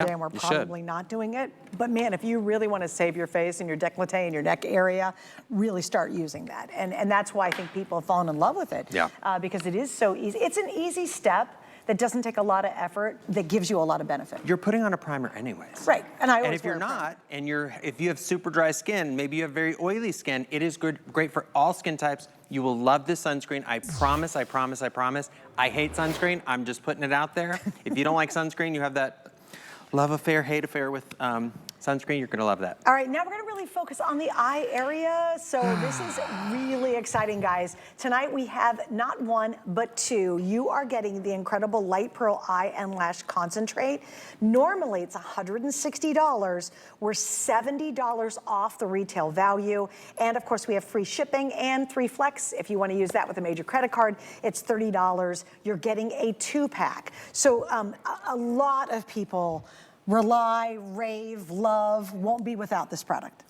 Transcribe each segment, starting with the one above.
And we're probably not doing it. But man, if you really want to save your face and your décolleté and your neck area, really start using that. And that's why I think people have fallen in love with it. Yeah. Because it is so easy. It's an easy step that doesn't take a lot of effort, that gives you a lot of benefit. You're putting on a primer anyways. Right, and I always if you're wear a primer. not, and if you have super dry skin, maybe you have very oily skin, it is great for all skin types. You will love this sunscreen. I promise, I promise, I promise. I hate sunscreen. I'm just putting it out there. If you don't like sunscreen, you have that love affair, hate affair with sunscreen, you're gonna love that. All right, now we're gonna really focus on the eye area. So this is really exciting, guys. Tonight we have not one, but two. You are getting the incredible LightPearl Eye and Lash Concentrate. Normally it's $160. We're $70 off the retail value. And of course we have free shipping and 3 flex. If you wanna use that with a major credit card, it's $30. You're getting a 2-pack. So a lot of people rely, rave, love, won't be without this product.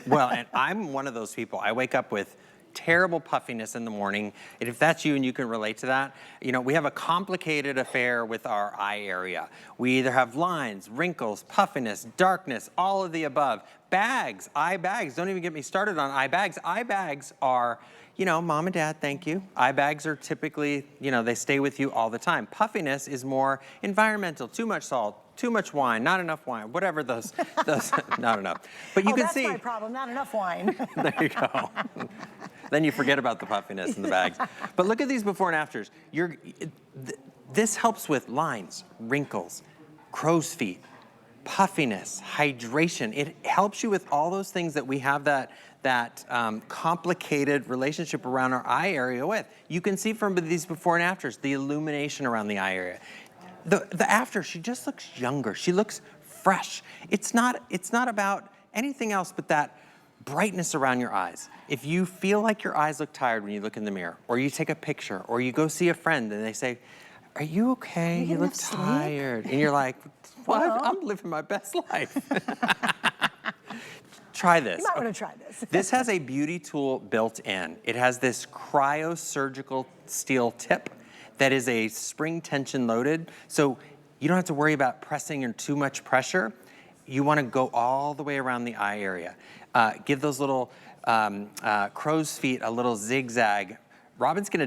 Well, and I'm one of those people. I wake up with terrible puffiness in the morning. And if that's you and you can relate to that, you know, we have a complicated affair with our eye area. We either have lines, wrinkles, puffiness, darkness, all of the above. Bags, eye bags, don't even get me started on eye bags. Eye bags are, you know, mom and dad, thank you. Eye bags are typically, you know, they stay with you all the time. Puffiness is more environmental, too much salt, too much wine, not enough wine, whatever those not enough. But you can see. That's my problem, not enough wine. There you go. Then you forget about the puffiness in the bags. But look at these before and afters. This helps with lines, wrinkles, crow's feet, puffiness, hydration. It helps you with all those things that we have that complicated relationship around our eye area with. You can see from these before and afters, the illumination around the eye area. The after, she just looks younger. She looks fresh. It's not about anything else but that brightness around your eyes. If you feel like your eyes look tired when you look in the mirror, or you take a picture, or you go see a friend and they say, "Are you okay? You look tired." And you're like, "What? I'm living my best life." Try this. You might want to try this. This has a beauty tool built in. It has this cryosurgical steel tip that is a spring tension loaded. So you don't have to worry about pressing or too much pressure. You want to go all the way around the eye area. Give those little crow's feet a little zigzag. Kirsten's gonna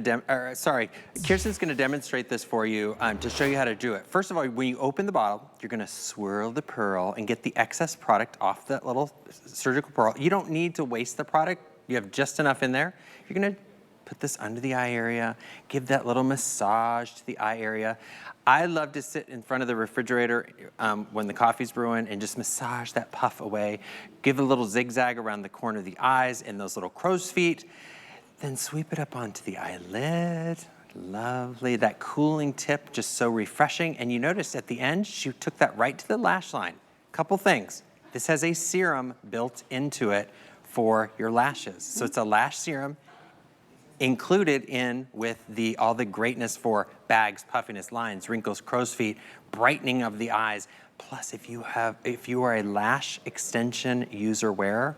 demonstrate this for you to show you how to do it. First of all, when you open the bottle, you're gonna swirl the pearl and get the excess product off that little surgical pearl. You don't need to waste the product. You have just enough in there. You're gonna put this under the eye area, give that little massage to the eye area. I love to sit in front of the refrigerator when the coffee's brewing and just massage that puff away. Give a little zigzag around the corner of the eyes and those little crow's feet. Then sweep it up onto the eyelid. Lovely, that cooling tip, just so refreshing. And you notice at the end, she took that right to the lash line. Couple things. This has a serum built into it for your lashes. So it's a lash serum included in with all the greatness for bags, puffiness, lines, wrinkles, crow's feet, brightening of the eyes. Plus, if you are a lash extension user wearer,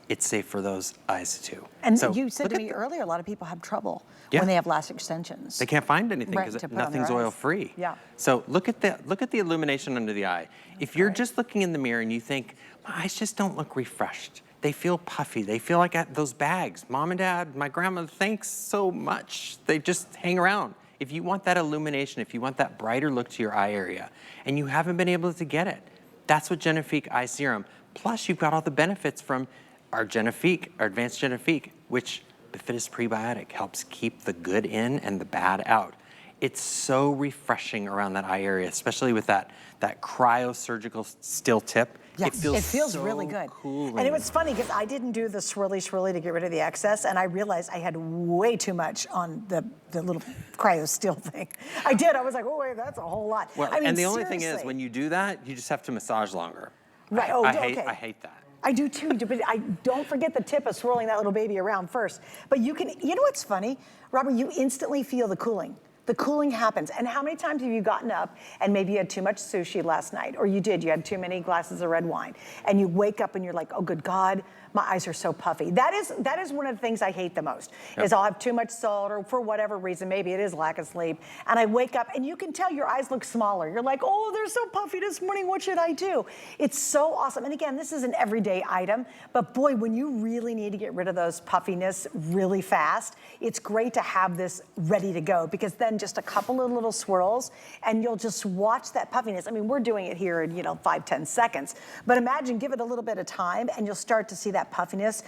it's safe for those eyes too. And so, you said to me earlier, a lot of people have trouble when they have lash extensions. They can't find anything because nothing's oil free. Yeah. So look at the illumination under the eye. If you're just looking in the mirror and you think, my eyes just don't look refreshed, they feel puffy, they feel like those bags. Mom and dad, my grandma, thanks so much. They just hang around. If you want that illumination, if you want that brighter look to your eye area, and you haven't been able to get it, that's what Genifique Eye Serum. Plus, you've got all the benefits from our Genifique, our advanced Genifique, which Bifidus prebiotic helps keep the good in and the bad out. It's so refreshing around that eye area, especially with that cryosurgical steel tip. Yes, it feels so really good. Cooling. And it was funny because I didn't do the swirly to get rid of the excess, and I realized I had way too much on the little cryo steel thing. I did. I was like, oh wait, that's a whole lot. Well, I mean, and the only thing is, when you do that, you just have to massage longer. Right. I hate that. I do too, but I don't forget the tip of swirling that little baby around first. But you know what's funny, Robert? You instantly feel the cooling. The cooling happens. And how many times have you gotten up and maybe you had too much sushi last night, or you had too many glasses of red wine, and you wake up and you're like, oh good God, my eyes are so puffy. That is one of the things I hate the most, is I'll have too much salt, or for whatever reason, maybe it is lack of sleep, and I wake up and you can tell your eyes look smaller. You're like, oh, they're so puffy this morning, what should I do? It's so awesome. And again, this is an everyday item, but boy, when you really need to get rid of those puffiness really fast, it's great to have this ready to go, because then just a couple of little swirls and you'll just watch that puffiness. I mean, we're doing it here in, 5-10 seconds, but imagine, give it a little bit of time and you'll start to see that puffiness,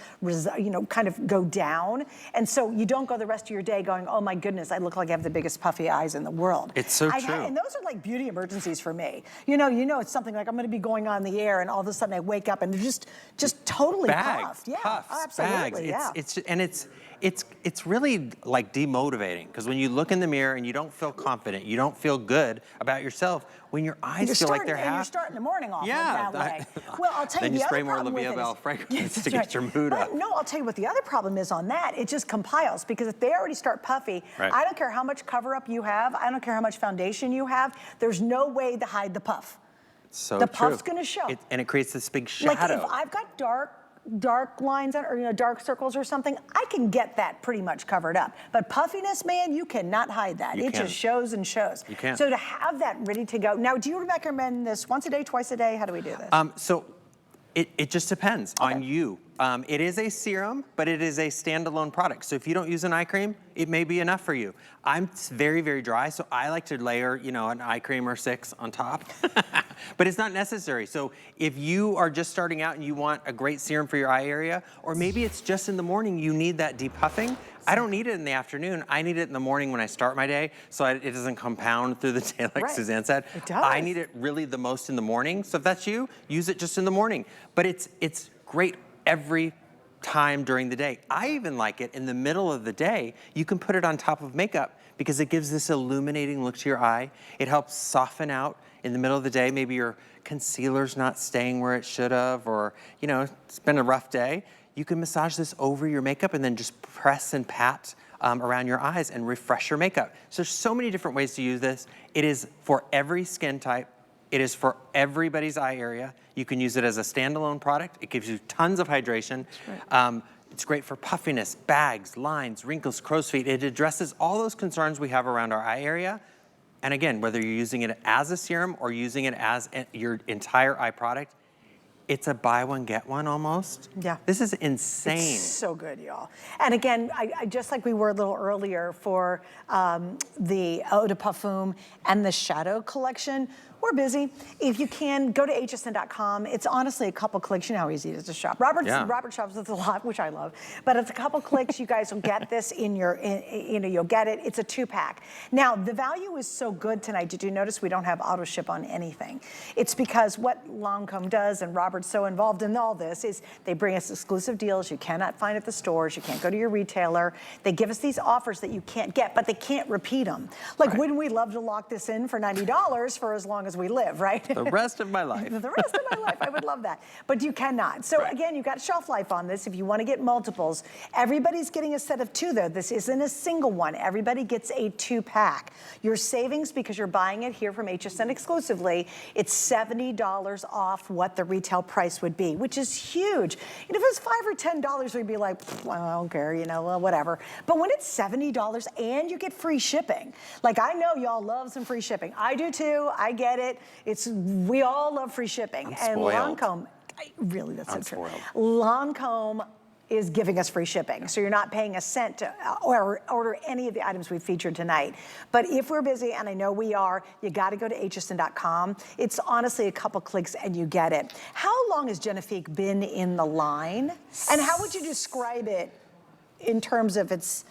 kind of go down. And so you don't go the rest of your day going, oh my goodness, I look like I have the biggest puffy eyes in the world. It's so true. And those are like beauty emergencies for me. It's something like I'm gonna be going on the air and all of a sudden I wake up and they're just totally puffed. Yeah, puffs, absolutely, bags. Yeah. It's really like demotivating, because when you look in the mirror and you don't feel confident, you don't feel good about yourself, when your eyes feel like they're half. You're starting the morning off that way. Well, I'll tell you, then you the spray other more problem with L'Oreal it fragrance to get your mood up. No, I'll tell you what the other problem is on that. It just compiles, because if they already start puffy, I don't care how much cover up you have, I don't care how much foundation you have, there's no way to hide the puff. So the true. puff's gonna show. And it creates this big shadow. Like if I've got dark lines or dark circles or something, I can get that pretty much covered up. But puffiness, man, you cannot hide that. It just shows and shows. You can't. So to have that ready to go. Now, do you recommend this once a day, twice a day? How do we do this? So it just depends on you. It is a serum, but it is a standalone product. So if you don't use an eye cream, it may be enough for you. I'm very, very dry, so I like to layer, an eye cream or 6 on top. But it's not necessary. So if you are just starting out and you want a great serum for your eye area, or maybe it's just in the morning you need that depuffing, I don't need it in the afternoon. I need it in the morning when I start my day, so it doesn't compound through the day like Suzanne said. It does. I need it really the most in the morning. So if that's you, use it just in the morning. But it's great every time during the day. I even like it in the middle of the day. You can put it on top of makeup because it gives this illuminating look to your eye. It helps soften out in the middle of the day. Maybe your concealer's not staying where it should have, or it's been a rough day. You can massage this over your makeup and then just press and pat around your eyes and refresh your makeup. So there's so many different ways to use this. It is for every skin type. It is for everybody's eye area. You can use it as a standalone product. It gives you tons of hydration. It's great for puffiness, bags, lines, wrinkles, crow's feet. It addresses all those concerns we have around our eye area. And again, whether you're using it as a serum or using it as your entire eye product, it's a buy one, get one almost. Yeah. This is insane. It's so good, y'all. And again, I just like we were a little earlier for the Eau de Parfum and the Shadow collection, we're busy. If you can, go to hsn.com. It's honestly a couple clicks. You know how easy it is to shop. Robert shops with a lot, which I love. But it's a couple clicks. You guys will get this you'll get it. It's a 2-pack. Now, the value is so good tonight. Did you notice we don't have auto ship on anything? It's because what Lancme does, and Robert's so involved in all this, is they bring us exclusive deals you cannot find at the stores. You can't go to your retailer. They give us these offers that you can't get, but they can't repeat them. Like, wouldn't we love to lock this in for $90 for as long as we live, right? The rest of my life. The rest of my life, I would love that. But you cannot. So again, you've got shelf life on this if you want to get multiples. Everybody's getting a set of 2 though. This isn't a single one. Everybody gets a 2-pack. Your savings, because you're buying it here from HSN exclusively, it's $70 off what the retail price would be, which is huge. And if it was $5 or $10, we'd be like, well, I don't care, well, whatever. But when it's $70 and you get free shipping, like I know y'all love some free shipping. I do too. I get it. We all love free shipping. And Lancme, really, that's so true. Lancme is giving us free shipping. So you're not paying a cent to order any of the items we've featured tonight. But if we're busy, and I know we are, you gotta go to hsn.com. It's honestly a couple clicks and you get it. How long has Genifique been in the line? And how would you describe it in terms of its...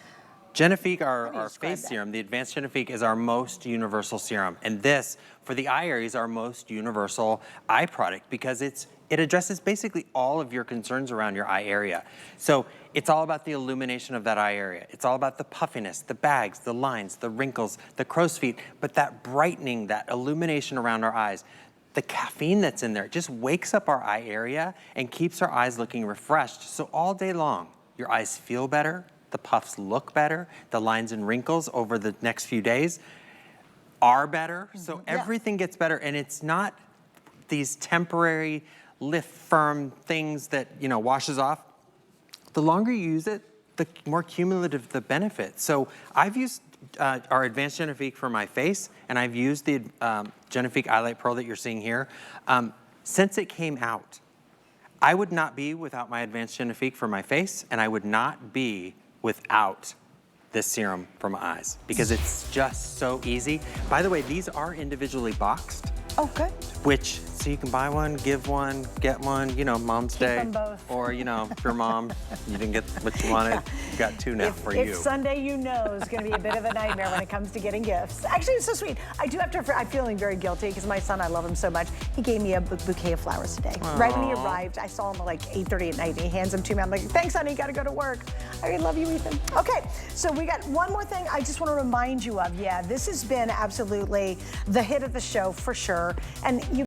Genifique, our face serum, the Advanced Genifique, is our most universal serum. And this, for the eye area, is our most universal eye product because it addresses basically all of your concerns around your eye area. So it's all about the illumination of that eye area. It's all about the puffiness, the bags, the lines, the wrinkles, the crow's feet, but that brightening, that illumination around our eyes. The caffeine that's in there, it just wakes up our eye area and keeps our eyes looking refreshed. So all day long, your eyes feel better, the puffs look better, the lines and wrinkles over the next few days are better. So everything gets better, and it's not these temporary lift firm things that washes off. the longer you use it, the more cumulative the benefit. So I've used our Advanced Genifique for my face, and I've used the Genifique Eye Light Pearl that you're seeing here. Since it came out, I would not be without my Advanced Genifique for my face, and I would not be without this serum for my eyes, because it's just so easy. By the way, these are individually boxed. Oh, good. Which, so you can buy one, give one, get one, you know, Mom's Day. them both. Or, you know, if your mom, you didn't get what you wanted, you got two now for you. If Sunday, you know, is going to be a bit of a nightmare when it comes to getting gifts. Actually, it's so sweet. I do have to, I'm feeling very guilty because my son, I love him so much. He gave me a bouquet of flowers today. Aww. Right when he arrived, I saw him at like 8:30 at night, and he hands them to me. I'm like, thanks, honey, got to go to work. I love you, Ethan. Okay, so we got one more thing I just want to remind you of. Yeah, this has been absolutely the hit of the show for sure. And you